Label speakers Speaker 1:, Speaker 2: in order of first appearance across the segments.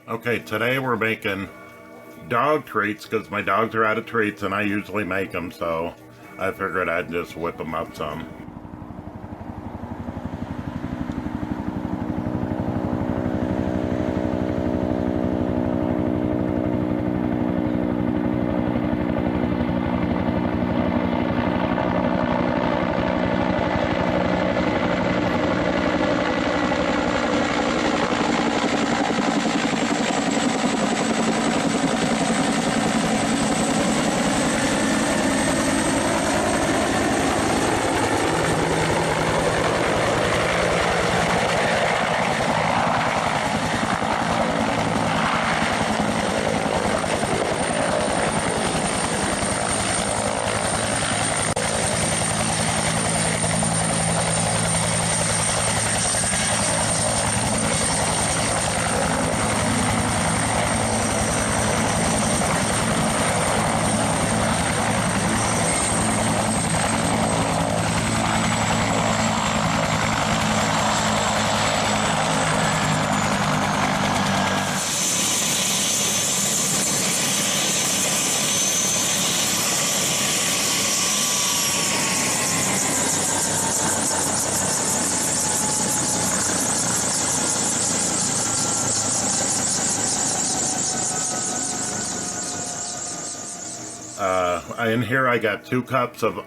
Speaker 1: Okay, today we're making dog treats because my dogs are out of treats and I usually make them, so I figured I'd just whip them up some. In here I got 2 cups of,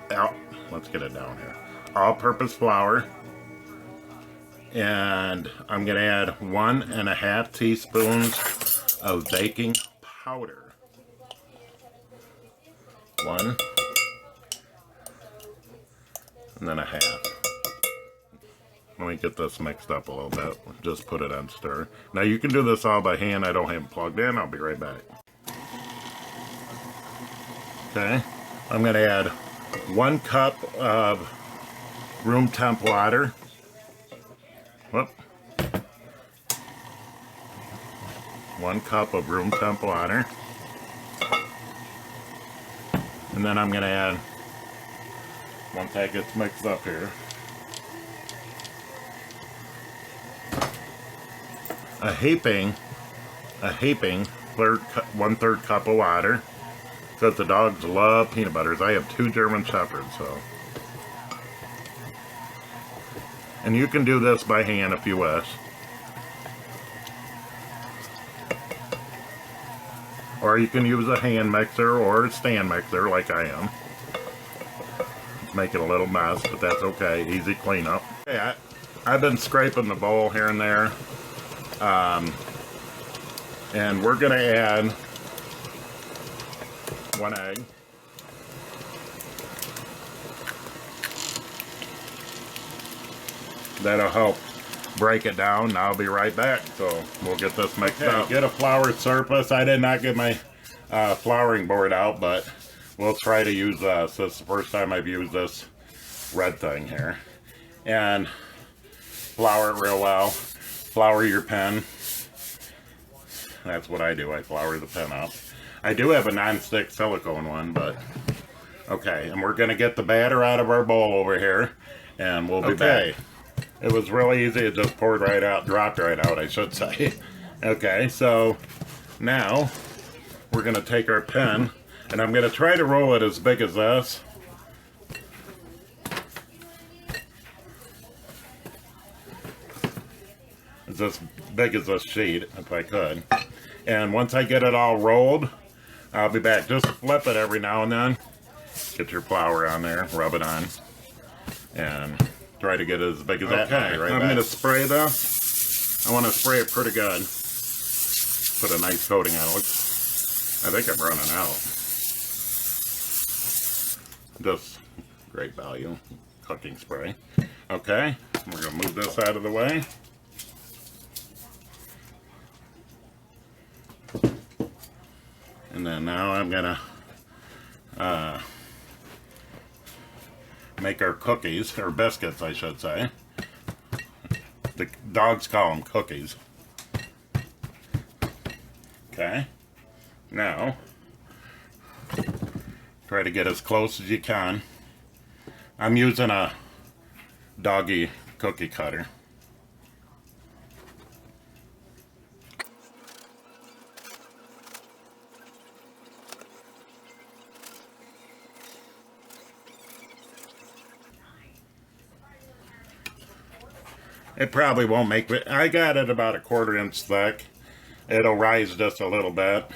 Speaker 1: let's get it down here, all-purpose flour. And I'm going to add 1.5 teaspoons of baking powder. 1 and then a half. Let me get this mixed up a little bit. Just put it on stir. Now you can do this all by hand. I don't have it plugged in. I'll be right back. Okay, I'm going to add 1 cup of room temp water. Whoop. 1 cup of room temp water. And then I'm going to add, once that gets mixed up here, a heaping 1/3 cup of water. Because the dogs love peanut butters. I have 2 German Shepherds, so. And you can do this by hand if you wish. Or you can use a hand mixer or a stand mixer like I am. It's making a little mess, but that's okay. Easy cleanup. Okay, I've been scraping the bowl here and there. And we're going to add 1 egg. That'll help break it down. Now I'll be right back. So we'll get this mixed up. Get a floured surface. I did not get my flouring board out, but we'll try to use this. This is the first time I've used this red thing here. And flour it real well. Flour your pen. That's what I do. I flour the pen up. I do have a non-stick silicone one, but okay. And we're going to get the batter out of our bowl over here, and we'll be back. It was really easy. It just poured right out, dropped right out, I should say. Okay, so now we're going to take our pen, and I'm going to try to roll it as big as this. It's as big as this sheet, if I could. And once I get it all rolled, I'll be back. Just flip it every now and then. Get your flour on there, rub it on, and try to get it as big as that. Okay, right, I'm going to spray this. I want to spray it pretty good. Put a nice coating on it. I think I'm running out. Just great value cooking spray. Okay, we're going to move this out of the way. And then now I'm going to make our cookies, or biscuits I should say. The dogs call them cookies. Okay. Now, try to get as close as you can. I'm using a doggy cookie cutter. It probably won't make it. I got it about 1/4 inch thick. It'll rise just a little bit.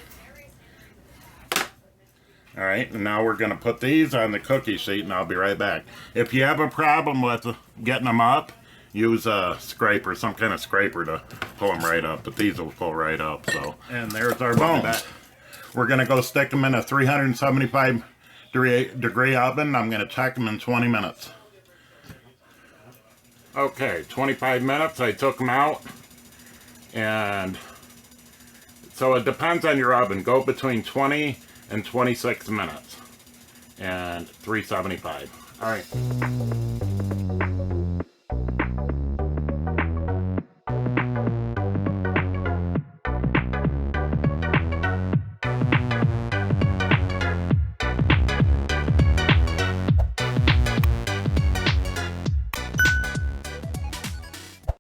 Speaker 1: Alright, and now we're going to put these on the cookie sheet, and I'll be right back. If you have a problem with getting them up, use a scraper, some kind of scraper to pull them right up. But these will pull right up. So, and there's our bones. We're going to go stick them in a 375 degree oven. I'm going to check them in 20 minutes. Okay, 25 minutes. I took them out. And so it depends on your oven. Go between 20 and 26 minutes. And 375. All right.